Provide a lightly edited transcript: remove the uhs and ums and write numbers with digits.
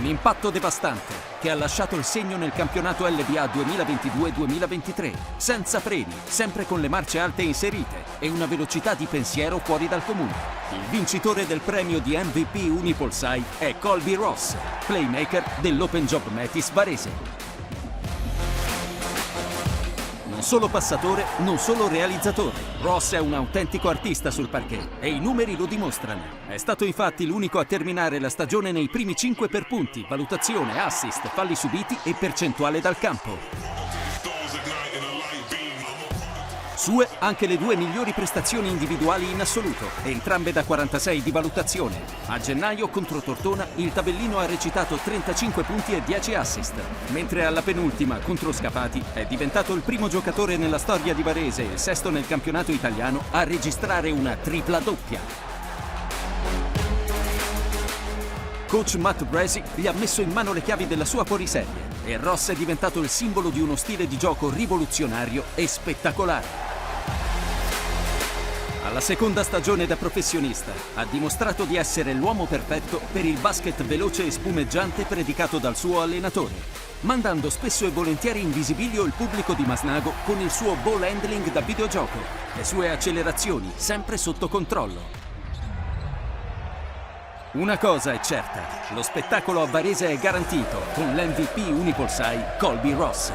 L'impatto devastante che ha lasciato il segno nel campionato LBA 2022-2023, senza freni, sempre con le marce alte inserite e una velocità di pensiero fuori dal comune. Il vincitore del premio di MVP Unipolsai è Colby Ross, playmaker dell'Open Job Metis Varese. Non solo passatore, non solo realizzatore. Ross è un autentico artista sul parquet e i numeri lo dimostrano. È stato infatti l'unico a terminare la stagione nei primi 5 per punti, valutazione, assist, falli subiti e percentuale dal campo. Sue anche le 2 migliori prestazioni individuali in assoluto, entrambe da 46 di valutazione. A gennaio contro Tortona il tabellino ha recitato 35 punti e 10 assist, mentre alla penultima contro Scafati è diventato il primo giocatore nella storia di Varese e il sesto nel campionato italiano a registrare una tripla doppia. Coach Matt Brasi gli ha messo in mano le chiavi della sua fuoriserie e Ross è diventato il simbolo di uno stile di gioco rivoluzionario e spettacolare. Alla seconda stagione da professionista ha dimostrato di essere l'uomo perfetto per il basket veloce e spumeggiante predicato dal suo allenatore, mandando spesso e volentieri in visibilio il pubblico di Masnago con il suo ball handling da videogioco, le sue accelerazioni sempre sotto controllo. Una cosa è certa, lo spettacolo a Varese è garantito con l'MVP Unipolsai Colby Ross.